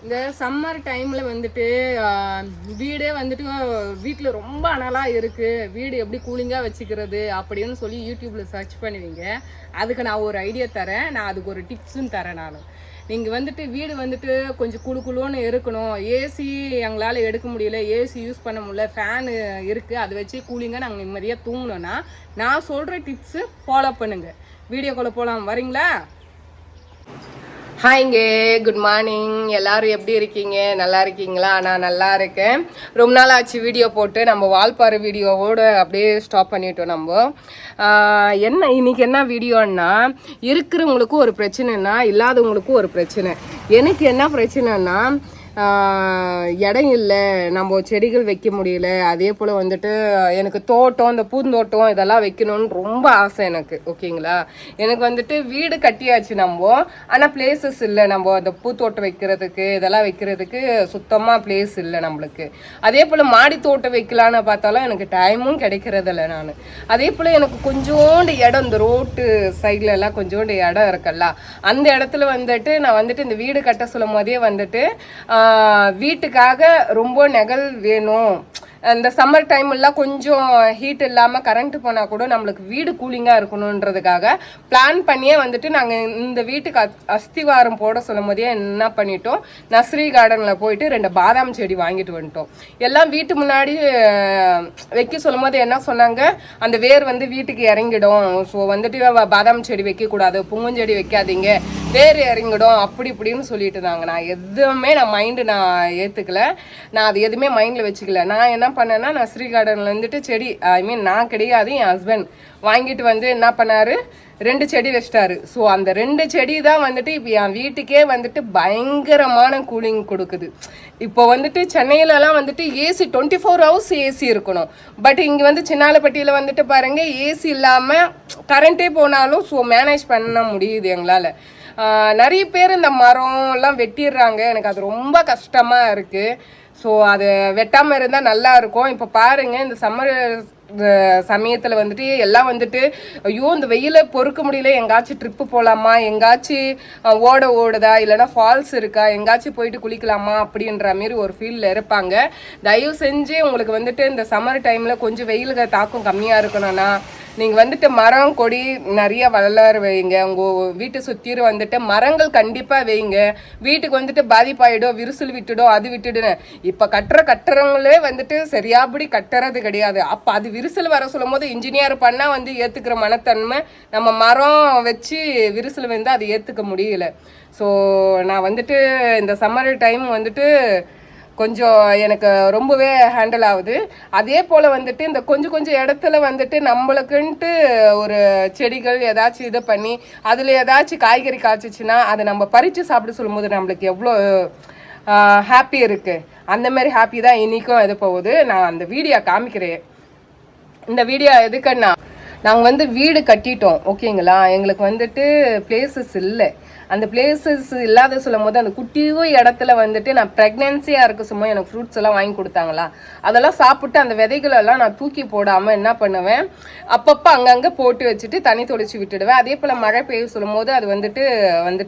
இந்த சம்மர் டைமில் வந்துட்டு வீடே வந்துட்டு வீட்டில் ரொம்ப அனலாக இருக்குது, வீடு எப்படி கூலிங்காக வச்சுக்கிறது அப்படின்னு சொல்லி யூடியூப்பில் சர்ச் பண்ணுவீங்க. அதுக்கு நான் ஒரு ஐடியா தரேன், நான் அதுக்கு ஒரு டிப்ஸும் தரேன். நீங்கள் வந்துட்டு வீடு வந்துட்டு கொஞ்சம் குளுன்னு இருக்கணும், ஏசி எங்களால் எடுக்க முடியல, ஏசி யூஸ் பண்ண முடியல, ஃபேனு இருக்குது, அதை வச்சு கூலிங்காக நாங்கள் நிம்மதியாக தூங்கணுன்னா நான் சொல்கிற டிப்ஸு ஃபாலோ பண்ணுங்கள். வீடியோக்குள்ளே போகலாம், வரீங்களா? ஹாய்ங்க, குட் மார்னிங். எல்லோரும் எப்படி இருக்கீங்க? நல்லா இருக்கீங்களா? நான் நல்லா இருக்கேன். ரொம்ப நாள் ஆச்சு வீடியோ போட்டு. நம்ம வால்பாறை வீடியோவோடு அப்படியே ஸ்டாப் பண்ணிட்டோம். நம்ம இன்னைக்கு என்ன வீடியோன்னா, இருக்கிறவங்களுக்கும் ஒரு பிரச்சனைனா இல்லாதவங்களுக்கும் ஒரு பிரச்சனை. எனக்கு என்ன பிரச்சனைன்னா, இடம் இல்லை, நம்ம செடிகள் வைக்க முடியல. அதே போல் வந்துட்டு எனக்கு தோட்டம், இந்த பூந்தோட்டம் இதெல்லாம் வைக்கணும்னு ரொம்ப ஆசை எனக்கு. ஓகேங்களா? எனக்கு வந்துட்டு வீடு கட்டியாச்சு நம்ம, ஆனால் பிளேசஸ் இல்லை. நம்ம அந்த பூத்தோட்டம் வைக்கிறதுக்கு இதெல்லாம் வைக்கிறதுக்கு சுத்தமாக பிளேஸ் இல்லை நம்மளுக்கு. அதே போல் மாடி தோட்டம் வைக்கலான்னு பார்த்தாலும் எனக்கு டைமும் கிடைக்கிறதில்ல. நான் அதே போல் எனக்கு கொஞ்சோண்டு இடம், இந்த ரோட்டு சைடில் எல்லாம் கொஞ்சோண்டு இடம் இருக்குல்ல, அந்த இடத்துல வந்துட்டு நான் வந்துட்டு இந்த வீடு கட்ட சொல்லும் போதே வந்துட்டு வீட்டுக்காக ரொம்ப நெகல் வேணும். இந்த சம்மர் டைம் எல்லாம் கொஞ்சம் ஹீட் இல்லாமல் கரண்ட் போனால் கூட நம்மளுக்கு வீடு கூலிங்காக இருக்கணுன்றதுக்காக பிளான் பண்ணியே வந்துட்டு நாங்கள் இந்த வீட்டுக்கு அஸ்திவாரம் போட சொல்லும் போதே என்ன பண்ணிட்டோம், நர்சரி கார்டனில் போயிட்டு 2 பாதாம் செடி வாங்கிட்டு வந்துட்டோம். எல்லாம் வீட்டு முன்னாடி வைக்க சொல்லும் போது என்ன சொன்னாங்க, அந்த வேர் வந்து வீட்டுக்கு இறங்கிடும், ஸோ வந்துட்டு பாதாம் செடி வைக்கக்கூடாது, பூங்கஞ்செடி வைக்காதீங்க, வேர் இறங்கிடும், அப்படி இப்படின்னு சொல்லிட்டு இருந்தாங்க. நான் எதுவுமே மைண்டு ஏற்றுக்கல, நான் அது எதுவுமே மைண்டில் வச்சுக்கல. நான் என்ன பண்ணேன்னா, நர்சரி கார்டனில் வந்துட்டு செடி, நான் கிடையாது, என் ஹஸ்பண்ட் வாங்கிட்டு வந்து என்ன பண்ணாரு, 2 செடி வச்சிட்டாரு. ஸோ அந்த 2 செடி தான் வந்துட்டு இப்போ என் வீட்டுக்கே வந்துட்டு பயங்கரமான கூலிங் கொடுக்குது. இப்போ வந்துட்டு சென்னையிலலாம் வந்துட்டு ஏசி 24 ஹவர்ஸ் ஏசி இருக்கணும். பட் இங்கே வந்து சின்னாலப்பட்டியில் வந்துட்டு பாருங்க, ஏசி இல்லாமல் கரண்ட்டே போனாலும் ஸோ மேனேஜ் பண்ண முடியுது எங்களால். நிறைய பேர் இந்த மரம்லாம் வெட்டிடுறாங்க, எனக்கு அது ரொம்ப கஷ்டமாக இருக்குது. ஸோ அது வெட்டாமல் இருந்தால் நல்லா இருக்கும். இப்போ பாருங்கள், இந்த சம்மர் சமயத்தில் வந்துட்டு எல்லாம் வந்துட்டு ஐயோ இந்த வெயில பொறுக்க முடியல, எங்காச்சும் ட்ரிப்பு போகலாமா, எங்காச்சும் ஓடுதா, இல்லைனா ஃபால்ஸ் இருக்கா, எங்காச்சும் போயிட்டு குளிக்கலாமா அப்படின்ற மாரி ஒரு ஃபீல்டில் இருப்பாங்க. தயவு செஞ்சு உங்களுக்கு வந்துட்டு இந்த சம்மர் டைமில் கொஞ்சம் வெயிலுக்கு தாக்கம் கம்மியாக இருக்கணும்னா நீங்கள் வந்துட்டு மரம் கொடி நிறைய வளர வைங்க. உங்கள் வீட்டை சுற்றியும் வந்துட்டு மரங்கள் கண்டிப்பாக வைங்க. வீட்டுக்கு வந்துட்டு பாதிப்பாயிடும், விரிசல் விட்டுடும், அது விட்டுடுன்னு இப்போ கட்டுறவங்களே வந்துட்டு சரியாபடி கட்டுறது கிடையாது. அப்போ அது விரிசல் வர சொல்லும் போது இன்ஜினியர் பண்ணால் வந்து ஏற்றுக்கிற மனத்தன்மை, நம்ம மரம் வச்சு விரிசல் வந்து அதை ஏற்றுக்க முடியல. ஸோ நான் வந்துட்டு இந்த சம்மர் டைம் வந்துட்டு கொஞ்சம் எனக்கு ரொம்பவே ஹேண்டில் ஆகுது. அதே போல் வந்துட்டு இந்த கொஞ்சம் இடத்துல வந்துட்டு நம்மளுக்குன்ட்டு ஒரு செடிகள் ஏதாச்சும் இதை பண்ணி அதில் ஏதாச்சும் காய்கறி காய்ச்சிச்சின்னா அதை நம்ம பறித்து சாப்பிட சொல்லும்போது நம்மளுக்கு எவ்வளோ ஹாப்பி இருக்குது. அந்தமாரி ஹாப்பி தான் இன்றைக்கும் இது போகுது. நான் அந்த வீடியோ காமிக்கிறேன். இந்த வீடியோ எதுக்குன்னா, நாங்கள் வந்து வீடு கட்டிட்டோம், ஓகேங்களா, எங்களுக்கு வந்துட்டு பிளேசஸ் இல்லை. அந்த பிளேசஸ் இல்லாத சொல்லும் போது அந்த குட்டியும் இடத்துல வந்துட்டு நான் ப்ரெக்னென்சியாக இருக்க சும்மா எனக்கு ஃப்ரூட்ஸ் எல்லாம் வாங்கி கொடுத்தாங்களா, அதெல்லாம் சாப்பிட்டு அந்த விதைகளெல்லாம் நான் தூக்கி போடாமல் என்ன பண்ணுவேன், அப்பப்போ அங்கங்கே போட்டு வச்சுட்டு தண்ணி தொளிச்சு விட்டுடுவேன். அதே போல் மழை பெய்ய சொல்லும் போது அது வந்துட்டு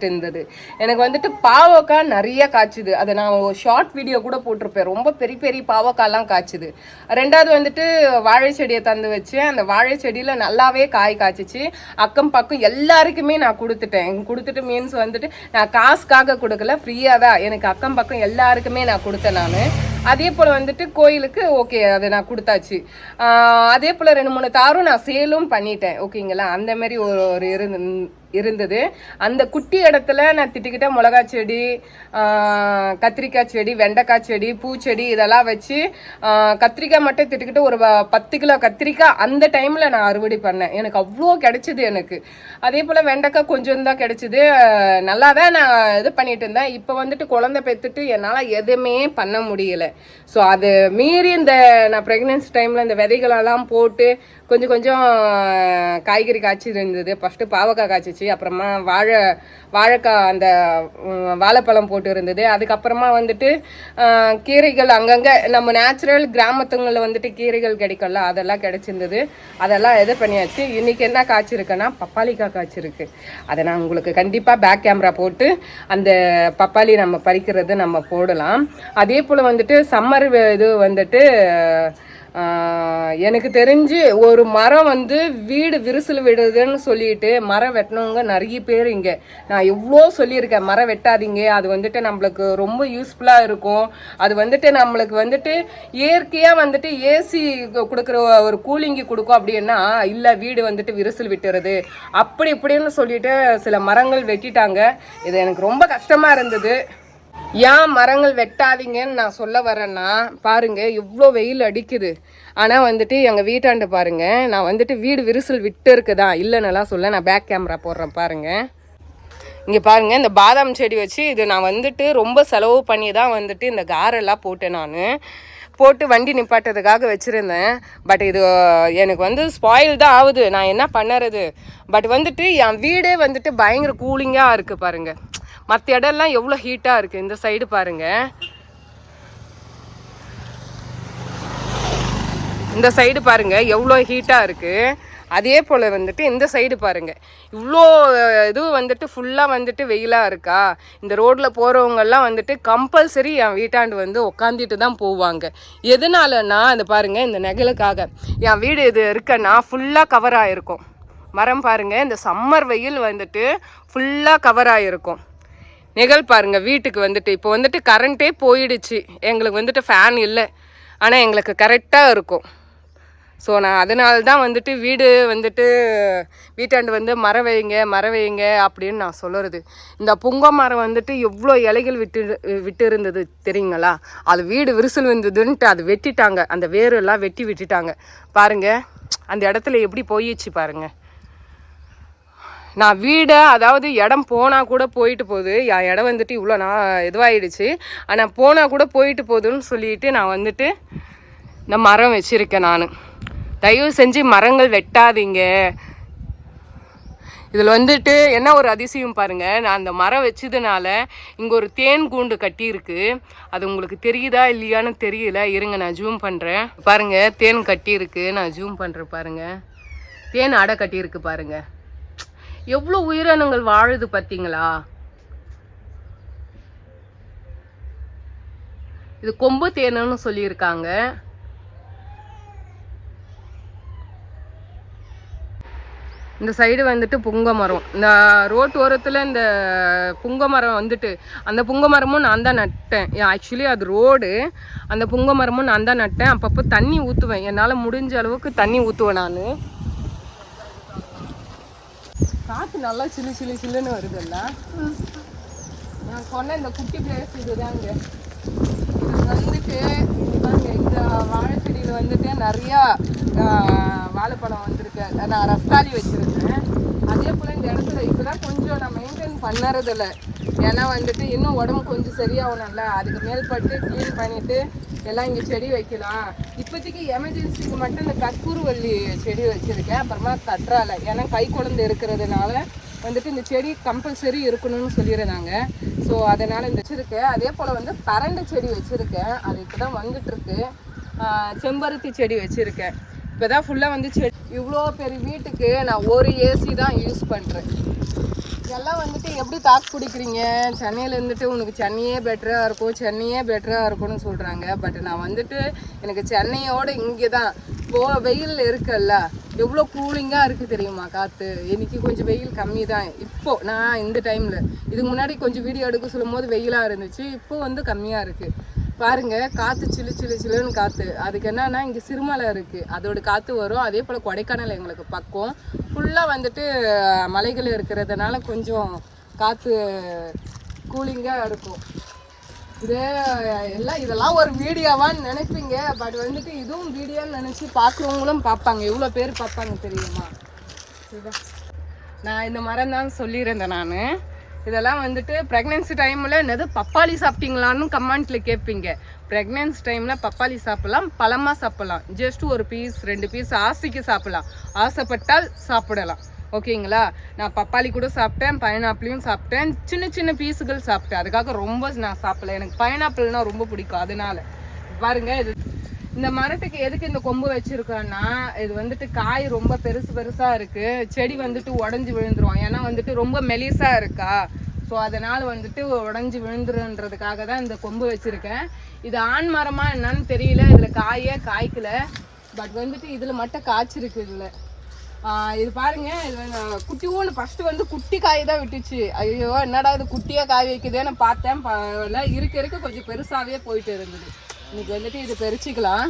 இருந்தது. எனக்கு வந்துட்டு பாவக்காய் நிறைய காய்ச்சுது. அதை நான் ஷார்ட் வீடியோ கூட போட்டிருப்பேன். ரொம்ப பெரிய பாவக்காய்லாம் காய்ச்சுது. 2வது வந்துட்டு வாழை செடியை தந்து வச்சு அந்த வாழை செடியில் நல்லாவே காய் காய்ச்சிச்சு. அக்கம் பக்கம் எல்லாருக்குமே நான் கொடுத்துட்டு மீன்ஸ் வந்துட்டு நான் காசுக்காக கொடுக்கல, ஃப்ரீயாக தான் எனக்கு அக்கம் பக்கம் எல்லாருக்குமே நான் கொடுத்தேன். நான் அதே போல் வந்துட்டு கோயிலுக்கு ஓகே அதை நான் கொடுத்தாச்சு. அதே போல் 2-3 தாரும் நான் சேலும் பண்ணிட்டேன், ஓகேங்களா. அந்த மாதிரி ஒரு இருந்தது. அந்த குட்டி இடத்துல நான் திட்டுக்கிட்ட மிளகா செடி, கத்திரிக்காய் செடி, வெண்டைக்காய் செடி, பூச்செடி இதெல்லாம் வச்சு கத்திரிக்காய் மட்டும் திட்டுக்கிட்டு ஒரு 10 கிலோ கத்திரிக்காய் அந்த டைமில் நான் அறுவடை பண்ணேன். எனக்கு அவ்வளோ கிடைச்சிது எனக்கு. அதே போல் வெண்டைக்காய் கொஞ்சம் தான் கிடைச்சிது. நல்லா தான் நான் இது பண்ணிட்டு இருந்தேன். இப்போ வந்துட்டு குழந்தை பெற்றுட்டு என்னால் எதுவுமே பண்ண முடியலை. ஸோ அது மீறி இந்த நான் ப்ரெக்னென்சி டைமில் இந்த விதைகளெல்லாம் போட்டு கொஞ்சம் காய்கறி காய்ச்சி இருந்தது. ஃபஸ்ட்டு பாவக்காய் காய்ச்சிச்சு, இருந்துச்சு. அப்புறமா வாழைக்காய் அந்த வாழைப்பழம் போட்டு இருந்தது. அதுக்கப்புறமா வந்துட்டு கீரைகள் அங்கங்கே நம்ம நேச்சுரல் கிராமத்துங்களில் வந்துட்டு கீரைகள் கிடைக்கல, அதெல்லாம் கிடைச்சிருந்தது. அதெல்லாம் இது பண்ணியாச்சு. இன்றைக்கி என்ன காய்ச்சிருக்குன்னா பப்பாளிக்காய் காய்ச்சிருக்கு. அதை நான் உங்களுக்கு கண்டிப்பாக பேக் கேமரா போட்டு அந்த பப்பாளி நம்ம பறிக்கிறது நம்ம போடலாம். அதே போல் வந்துட்டு சம்மர் இது வந்துட்டு எனக்கு தெரிஞ்சு ஒரு மரம் வந்து வீடு விரிசல் விடுதுன்னு சொல்லிட்டு மரம் வெட்டினவங்க நிறைய பேர் இங்கே. நான் எவ்வளோ சொல்லியிருக்கேன், மரம் வெட்டாதீங்க, அது வந்துட்டு நம்மளுக்கு ரொம்ப யூஸ்ஃபுல்லாக இருக்கும், அது வந்துட்டு நம்மளுக்கு வந்துட்டு இயற்கையாக வந்துட்டு ஏசி கொடுக்குற ஒரு கூலிங்கு கொடுக்கும் அப்படின்னா, இல்லை வீடு வந்துட்டு விரிசல் விட்டுறது அப்படி இப்படின்னு சொல்லிட்டு சில மரங்கள் வெட்டிட்டாங்க. இது எனக்கு ரொம்ப கஷ்டமாக இருந்தது. ஏன் மரங்கள் வெட்டாதீங்கன்னு நான் சொல்ல வரேன்னா, பாருங்க எவ்வளோ வெயில் அடிக்குது. ஆனால் வந்துட்டு எங்கள் வீட்டாண்டு பாருங்க, நான் வந்துட்டு வீடு விரிசல் விட்டு இருக்குதா இல்லைன்னெல்லாம் சொல்ல. நான் பேக் கேமரா போடுறேன் பாருங்க. இங்கே பாருங்க, இந்த பாதாம் செடி வச்சு இது நான் வந்துட்டு ரொம்ப செலவு பண்ணி தான் வந்துட்டு இந்த காரெல்லாம் போட்டேன். நான் போட்டு வண்டி நிப்பாட்டதுக்காக வச்சுருந்தேன். பட் இது எனக்கு வந்து ஸ்பாயில் தான் ஆகுது, நான் என்ன பண்ணுறது. பட் வந்துட்டு என் வீடே வந்துட்டு பயங்கர கூலிங்காக இருக்குது பாருங்க. மற்ற இடம்லாம் எவ்வளோ ஹீட்டாக இருக்குது. இந்த சைடு பாருங்கள், இந்த சைடு பாருங்கள் எவ்வளோ ஹீட்டாக இருக்குது. அதே போல் வந்துட்டு இந்த சைடு பாருங்கள் இவ்வளோ இது வந்துட்டு ஃபுல்லாக வந்துட்டு வெயிலாக இருக்கா. இந்த ரோட்டில் போகிறவங்கெல்லாம் வந்துட்டு கம்பல்சரி என் வீட்டாண்டு வந்து உக்காந்துட்டு தான் போவாங்க. எதனாலன்னா அது பாருங்கள், இந்த நெகலுக்காக. என் வீடு இது இருக்கன்னா ஃபுல்லாக கவர் ஆகிருக்கும். மரம் பாருங்கள், இந்த சம்மர் வெயில் வந்துட்டு ஃபுல்லாக கவர் ஆகிருக்கும். நிகழ் பாருங்கள், வீட்டுக்கு வந்துட்டு இப்போ வந்துட்டு கரண்ட்டே போயிடுச்சு. எங்களுக்கு வந்துட்டு ஃபேன் இல்லை, ஆனால் எங்களுக்கு கரெக்டாக இருக்கும். ஸோ நான் அதனால தான் வந்துட்டு வீடு வந்துட்டு வீட்டாண்டு வந்து மரம் வைங்க அப்படின்னு நான் சொல்லுறது. இந்த புங்க மரம் வந்துட்டு எவ்வளோ இலைகள் விட்டு இருந்தது தெரியுங்களா. அது வீடு விரிசல் வந்ததுன்ட்டு அது வெட்டிட்டாங்க, அந்த வேரெல்லாம் வெட்டி விட்டுட்டாங்க. பாருங்கள் அந்த இடத்துல எப்படி போயிடுச்சு பாருங்கள். நான் வீடை அதாவது இடம் போனால் கூட போயிட்டு போகுது, என் இடம் வந்துட்டு இவ்வளோ நான் இதுவாகிடுச்சு, ஆனால் போனால் கூட போயிட்டு போகுதுன்னு சொல்லிட்டு நான் வந்துட்டு இந்த மரம் வச்சுருக்கேன். நான் தயவு செஞ்சு மரங்கள் வெட்டாதீங்க. இதில் வந்துட்டு என்ன ஒரு அதிசயம் பாருங்கள், நான் அந்த மரம் வச்சதுனால இங்கே ஒரு தேன் கூண்டு கட்டியிருக்கு. அது உங்களுக்கு தெரியுதா இல்லையான்னு தெரியல, இருங்க நான் ஜூம் பண்ணுறேன். பாருங்கள் தேன் கட்டியிருக்கு, நான் ஜூம் பண்ணுறேன் பாருங்கள். தேன் அடை கட்டியிருக்கு பாருங்கள். எவ்வளோ உயிரினங்கள் வாழுது பார்த்தீங்களா. இது கொம்பு தேனுன்னு சொல்லியிருக்காங்க. இந்த சைடு வந்துட்டு புங்க மரம், இந்த ரோட்டு ஓரத்தில் இந்த புங்க மரம் வந்துட்டு அந்த புங்க மரமும் நான் தான் நட்டேன். ஆக்சுவலி அது ரோடு, அந்த புங்க மரமும் நான் தான் நட்டேன். அப்பப்போ தண்ணி ஊற்றுவேன், என்னால் முடிஞ்ச அளவுக்கு தண்ணி ஊற்றுவேன். காற்று நல்லா சில்லுன்னு வருதுல்ல. நான் சொன்ன இந்த குட்டி பிளேஸ் இதுதாங்க. இது வந்துட்டு இந்த வாழை செடியில் வந்துட்டு நிறையா வாழைப்பழம் வந்திருக்கு. நான் ரஸ்தாலி வச்சுருக்கேன். அதே போல் இந்த இடத்துல இப்போதான் கொஞ்சம் நான் மெயின்டைன் பண்ணுறதில்ல, ஏன்னா வந்துட்டு இன்னும் உடம்பு கொஞ்சம் சரியாகணும்ல. அதுக்கு மேல்பட்டு க்ளீன் பண்ணிவிட்டு எல்லாம் இங்கே செடி வைக்கலாம். இப்போதைக்கு எமர்ஜென்சிக்கு மட்டும் இந்த கற்பூரவள்ளி செடி வச்சுருக்கேன். அப்புறமா கற்றாழை, ஏன்னா கை குழந்தை இருக்கிறதுனால வந்துட்டு இந்த செடி கம்பல்சரி இருக்கணும்னு சொல்லிடுறாங்க. ஸோ அதனால் இந்த வச்சுருக்கேன். அதே போல் வந்து பரண்டை செடி வச்சுருக்கேன், அது இப்போ தான் வந்துட்டுருக்கு. செம்பருத்தி செடி வச்சுருக்கேன். இப்போ தான் ஃபுல்லாக வந்து செடி. இவ்வளோ பெரிய வீட்டுக்கு நான் ஒரு ஏசி தான் யூஸ் பண்ணுறேன். எல்லாம் வந்துட்டு எப்படி தாக்கு பிடிக்கிறீங்க, சென்னையில் இருந்துட்டு உனக்கு சென்னையே பெட்டராக இருக்கும்னு சொல்கிறாங்க. பட் நான் வந்துட்டு எனக்கு சென்னையோடு இங்கே தான் வெயில் இருக்குல்ல, எவ்வளோ கூலிங்காக இருக்குது தெரியுமா காற்று. இன்றைக்கி கொஞ்சம் வெயில் கம்மி தான் இப்போது. நான் இந்த டைமில் இதுக்கு முன்னாடி கொஞ்சம் வீடியோ எடுக்க சொல்லும் போது வெயிலாக இருந்துச்சு, இப்போது வந்து கம்மியாக இருக்குது. பாருங்கள் காற்று சில்லுன்னு காற்று. அதுக்கு என்னன்னா இங்கே சிறுமலை இருக்குது, அதோட காற்று வரும். அதே போல் கொடைக்கானல் எங்களுக்கு பக்கம் ஃபுல்லாக வந்துட்டு மலைகள் இருக்கிறதுனால கொஞ்சம் காற்று கூலிங்காக இருக்கும். இதெல்லாம் ஒரு வீடியோவான்னு நினைப்பீங்க, பட் வந்துட்டு இதுவும் வீடியோன்னு நினச்சி பார்க்குறவங்களும் பார்ப்பாங்க. எவ்வளோ பேர் பார்ப்பாங்க தெரியுமா. நான் இந்த மரம் தான் சொல்லியிருந்தேன். நான் இதெல்லாம் வந்துட்டு ப்ரெக்னென்சி டைமில் என்னது பப்பாளி சாப்பிட்டீங்களான்னு கமெண்ட்டில் கேட்பீங்க. ப்ரெக்னென்சி டைமில் பப்பாளி சாப்பிட்லாம், பழமாக சாப்பிட்லாம், ஜஸ்ட் ஒரு பீஸ் 2 பீஸ் ஆசைக்கு சாப்பிட்லாம், ஆசைப்பட்டால் சாப்பிடலாம். ஓகேங்களா. நான் பப்பாளி கூட சாப்பிட்டேன், பைனாப்பிளையும் சாப்பிட்டேன், சின்ன சின்ன பீஸுகள் சாப்பிட்டேன். அதுக்காக ரொம்ப நான் சாப்பிடல. எனக்கு பைனாப்பிள்னா ரொம்ப பிடிக்கும். அதனால பாருங்க, இது இந்த மரத்துக்கு எதுக்கு இந்த கொம்பு வச்சிருக்கோன்னா, இது வந்துட்டு காய் ரொம்ப பெருசா இருக்கு, செடி வந்துட்டு உடஞ்சி விழுந்துரும். ஏன்னா வந்துட்டு ரொம்ப மெலிசா இருக்கா, ஸோ அதனால் வந்துட்டு உடஞ்சி விழுந்துருன்றதுக்காக தான் இந்த கொம்பு வச்சுருக்கேன். இது ஆண் மரமா என்னன்னு தெரியல, இதில் காய்க்கல, பட் வந்துட்டு இதில் மட்டும் காய்ச்சிருக்கு. இதில் இது பாருங்க, இது குட்டியோன்னு ஃபர்ஸ்ட் வந்து குட்டி காய் தான் விட்டுச்சு. ஐயோ என்னடா இது குட்டியாக காய் வைக்குதுன்னு பார்த்தேன். இருக்க கொஞ்சம் பெருசாகவே போயிட்டு இருந்தது. இன்னைக்கு வந்துட்டு இது பறிச்சுக்கலாம்.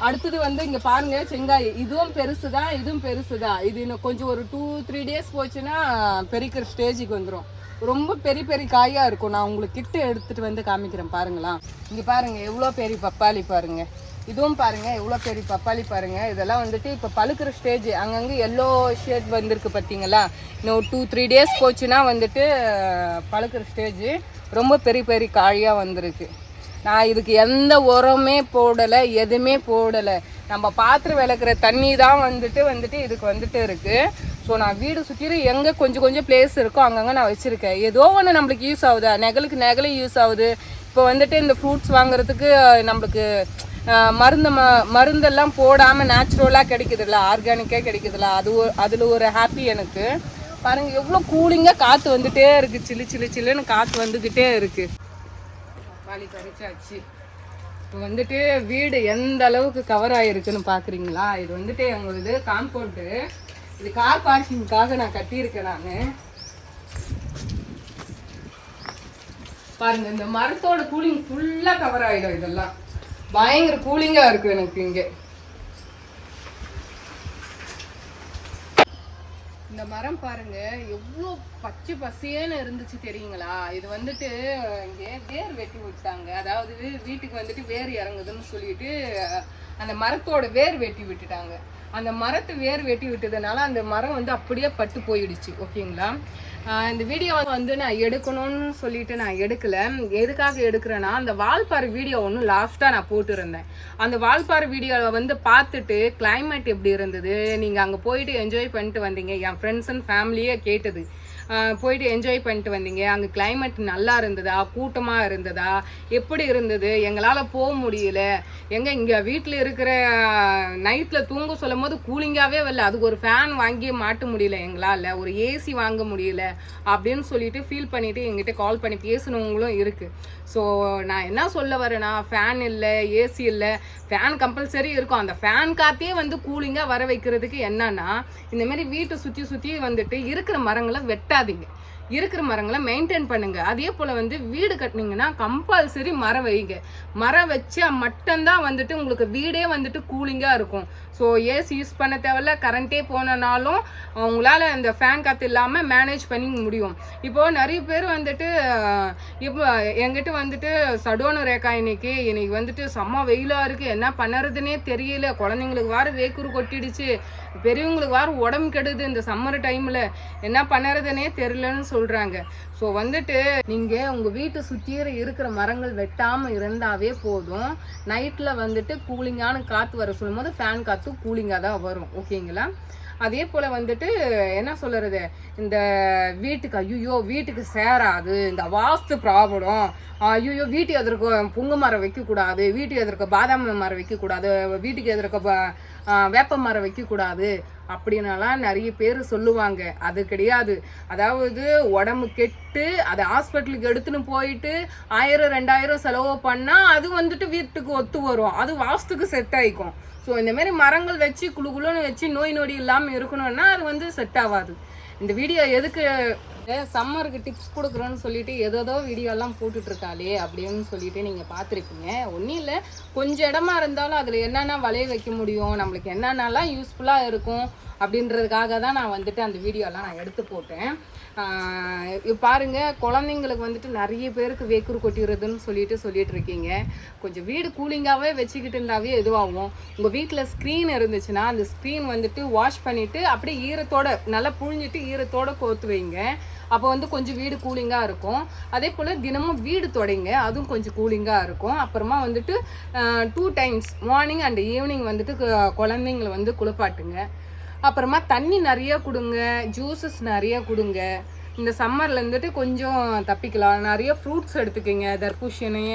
அடுத்தது வந்து இங்கே பாருங்க, செங்காய். இதுவும் பெருசு தான், இதுவும் பெருசு தான். இது இன்னும் கொஞ்சம் ஒரு 2-3 டேஸ் போச்சுன்னா பெரிக்கிற ஸ்டேஜுக்கு வந்துடும். ரொம்ப பெரிய காயாக இருக்கும். நான் உங்களுக்கு கிட்ட எடுத்துகிட்டு வந்து காமிக்கிறேன் பாருங்களா. இங்கே பாருங்கள் எவ்வளோ பெரிய பப்பாளி பாருங்கள். இதுவும் பாருங்கள் எவ்வளோ பெரிய பப்பாளி பாருங்கள். இதெல்லாம் வந்துட்டு இப்போ பழுக்கிற ஸ்டேஜ். அங்கங்கே எல்லோ ஷேட் வந்திருக்கு பார்த்தீங்களா. இன்னும் 2-3 டேஸ் போச்சுன்னா வந்துட்டு பழுக்கிற ஸ்டேஜ். ரொம்ப பெரிய காயாக வந்திருக்கு. நான் இதுக்கு எந்த உரமே போடலை, எதுவுமே போடலை. நம்ம பாத்திரம் விளக்குற தண்ணி தான் வந்துட்டு இதுக்கு வந்துட்டு இருக்குது. ஸோ நான் வீடு சுற்றி எங்கே கொஞ்சம் பிளேஸ் இருக்கோ அங்கங்கே நான் வச்சுருக்கேன். ஏதோ ஒன்று நம்மளுக்கு யூஸ் ஆகுதா, நெகலுக்கு யூஸ் ஆகுது. இப்போ வந்துட்டு இந்த ஃப்ரூட்ஸ் வாங்குறதுக்கு நம்மளுக்கு மருந்தெல்லாம் போடாமல் நேச்சுரலாக கிடைக்குதுல்ல, ஆர்கானிக்காக கிடைக்குதுல்ல, அதில் ஒரு ஹாப்பி எனக்கு. பாருங்கள் எவ்வளோ கூலிங்காக காற்று வந்துகிட்டே இருக்குது. சில்லுன்னு காற்று வந்துக்கிட்டே இருக்குது. பாலி பறிச்சாச்சு. இப்போ வந்துட்டு வீடு எந்த அளவுக்கு கவர் ஆகிருக்குன்னு பார்க்குறீங்களா. இது வந்துட்டு எங்களுக்கு காம்பவுண்டு. இது கார் பார்க்கிங்காக நான் கட்டியிருக்கேன். நான் பாருங்க, இந்த மரத்தோட கூலிங் ஃபுல்லாக கவர் ஆகிடும். இதெல்லாம் பயங்கர கூலிங்காக இருக்கும் எனக்கு இங்கே. இந்த மரம் பாருங்க எவ்வளோ பச்சை பசேன்னு இருந்துச்சு தெரியுங்களா. இது வந்துட்டு இங்கே வேர் வெட்டி விட்டாங்க. அதாவது வீட்டுக்கு வந்துட்டு வேர் இறங்குதுன்னு சொல்லிட்டு அந்த மரத்தோட வேர் வெட்டி விட்டுட்டாங்க. அந்த மரத்தை வேர் வெட்டி விட்டதுனால அந்த மரம் வந்து அப்படியே பட்டு போயிடுச்சு. ஓகேங்களா. இந்த வீடியோவை வந்து நான் எடுக்கணும்னு சொல்லிட்டு நான் எடுக்கலை. எதுக்காக எடுக்கிறேன்னா, அந்த வால்பாறை வீடியோ ஒன்று லாஸ்ட்டாக நான் போட்டுருந்தேன். அந்த வால்பாறை வீடியோவை வந்து பார்த்துட்டு கிளைமேட் எப்படி இருந்தது, நீங்கள் அங்கே போயிட்டு என்ஜாய் பண்ணிட்டு வந்தீங்க, என் ஃப்ரெண்ட்ஸ் அண்ட் ஃபேமிலியே கேட்டது. போயிட்டு என்ஜாய் பண்ணிட்டு வந்தீங்க, அங்கே கிளைமேட் நல்லா இருந்ததா, கூட்டமாக இருந்ததா, எப்படி இருந்தது, எங்களால் போக முடியல, இங்கே வீட்டில் இருக்கிற நைட்டில் தூங்க சொல்லும் போது கூலிங்காகவே வரல, அதுக்கு ஒரு ஃபேன் வாங்கி மாட்ட முடியல எங்களால், ஒரு ஏசி வாங்க முடியல அப்படின்னு சொல்லிட்டு ஃபீல் பண்ணிவிட்டு எங்கிட்ட கால் பண்ணி பேசினவங்களும் இருக்குது. ஸோ நான் என்ன சொல்ல வரேன்னா, ஃபேன் இல்லை, ஏசி இல்லை, ஃபேன் கம்பல்சரி இருக்கும். அந்த ஃபேன் காற்றே வந்து கூலிங்காக வர வைக்கிறதுக்கு என்னன்னா, இந்தமாரி வீட்டை சுற்றி வந்துட்டு இருக்கிற மரங்களை வெட்டாதீங்க, இருக்கிற மரங்களை மெயின்டைன் பண்ணுங்க. அதே போல் வந்து வீடு கட்டினீங்கன்னா கம்பல்சரி மரம் வைங்க. மரம் வச்சா மட்டும்தான் வந்துட்டு உங்களுக்கு வீடே வந்துட்டு கூலிங்காக இருக்கும். ஸோ ஏசி யூஸ் பண்ண தேவையில்ல, கரண்ட்டே போனனாலும் உங்களால் அந்த ஃபேன் காற்று இல்லாமல் மேனேஜ் பண்ணி முடியும். இப்போது நிறைய பேர் வந்துட்டு இப்போ எங்கிட்ட வந்துட்டு சடோனு ரேக்கா இன்னைக்கு வந்துட்டு செம்ம வெயிலாக இருக்குது, என்ன பண்ணுறதுனே தெரியல, குழந்தைங்களுக்கு வேறு வேக்கூறு கொட்டிடுச்சு, பெரியவங்களுக்கு வேறு உடம்பு கெடுது இந்த சம்மர் டைமில், என்ன பண்ணுறதுனே தெரியலன்னு சொல்கிறாங்க. ஸோ வந்துட்டு நீங்கள் உங்கள் வீட்டை சுற்றி இருக்கிற மரங்கள் வெட்டாமல் இருந்தாவே போதும். நைட்டில் வந்துட்டு கூலிங்கான காற்று வர சொல்லும் போது ஃபேன் காற்று கூலிங்காக தான் வரும். ஓகேங்களா. அதே போல் வந்துட்டு என்ன சொல்கிறது, இந்த வீட்டுக்கு ஐயோ வீட்டுக்கு சேராது, இந்த வாஸ்து ப்ராப்ளம், ஐயோ வீட்டு எதிர்க்க புங்க மரம் வைக்கக்கூடாது, வீட்டுக்கு எதிர்க்க பாதாம் மரம் வைக்கக்கூடாது, வீட்டுக்கு எதிர்க்க வேப்ப மரம் வைக்கக்கூடாது அப்படின்னாலாம் நிறைய பேர் சொல்லுவாங்க. அது கிடையாது. அதாவது உடம்பு கெட்டு அதை ஹாஸ்பிட்டலுக்கு எடுத்துன்னு போயிட்டு 1000-2000 செலவு பண்ணால் அது வந்துட்டு வீட்டுக்கு ஒத்து வரும், அது வாஸ்துக்கு செட் ஆகிக்கும். ஸோ இந்தமாரி மரங்கள் வச்சு குழுன்னு வச்சு நோய் நொடி இல்லாமல் இருக்கணும்னா அது வந்து செட் ஆகாது. இந்த வீடியோ எதுக்கு, சம்மருக்கு டிப்ஸ் கொடுக்குறோன்னு சொல்லிட்டு ஏதோ வீடியோலாம் போட்டுட்ருக்காளே அப்படின்னு சொல்லிட்டு நீங்கள் பார்த்துருப்பீங்க. ஒன்றும் இல்லை, கொஞ்சம் இடமா இருந்தாலும் அதில் என்னென்ன வளைய வைக்க முடியும், நம்மளுக்கு என்னென்னலாம் யூஸ்ஃபுல்லாக இருக்கும் அப்படின்றதுக்காக தான் நான் வந்துட்டு அந்த வீடியோலாம் நான் எடுத்து போட்டேன். பாருங்கள், குழந்தைங்களுக்கு வந்துட்டு நிறைய பேருக்கு வேக்கூறு கொட்டிடுறதுன்னு சொல்லிட்டு இருக்கீங்க. கொஞ்சம் வீடு கூலிங்காகவே வச்சுக்கிட்டு இருந்தாவே எதுவாகும். உங்கள் வீட்டில் ஸ்க்ரீன் இருந்துச்சுன்னா அந்த ஸ்க்ரீன் வந்துட்டு வாஷ் பண்ணிவிட்டு அப்படியே ஈரத்தோடு நல்லா புழிஞ்சிட்டு ஈரத்தோடு கோர்த்து வைங்க. அப்போ வந்து கொஞ்சம் வீடு கூலிங்காக இருக்கும். அதே போல் தினமும் வீடு தொடைங்க, அதுவும் கொஞ்சம் கூலிங்காக இருக்கும். அப்புறமா வந்துட்டு 2 டைம்ஸ் மார்னிங் அண்ட் ஈவினிங் வந்துட்டு குழந்தைங்களை வந்து குளிப்பாட்டுங்க. அப்புறமா தண்ணி நிறைய கொடுங்க, ஜூஸஸ் நிறைய கொடுங்க. இந்த சம்மரில் இருந்துட்டு கொஞ்சம் தப்பிக்கலாம். நிறைய ஃப்ரூட்ஸ் எடுத்துக்கோங்க, தர்பூசணி,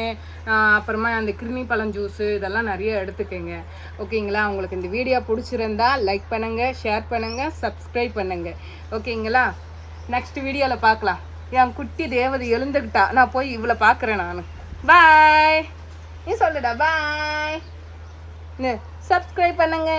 அப்புறமா அந்த கிருமி பழம் ஜூஸு இதெல்லாம் நிறைய எடுத்துக்கோங்க. ஓகேங்களா? உங்களுக்கு இந்த வீடியோ பிடிச்சிருந்தா லைக் பண்ணுங்கள், ஷேர் பண்ணுங்கள், சப்ஸ்கிரைப் பண்ணுங்கள். ஓகேங்களா? நெக்ஸ்ட் வீடியோவில் பார்க்கலாம். என் குட்டி தேவதை எழுந்துக்கிட்டா, நான் போய் இவ்வளோ பார்க்குறேன். நான் பாய் நீ சொல்லுடா, பாய். சப்ஸ்கிரைப் பண்ணுங்க.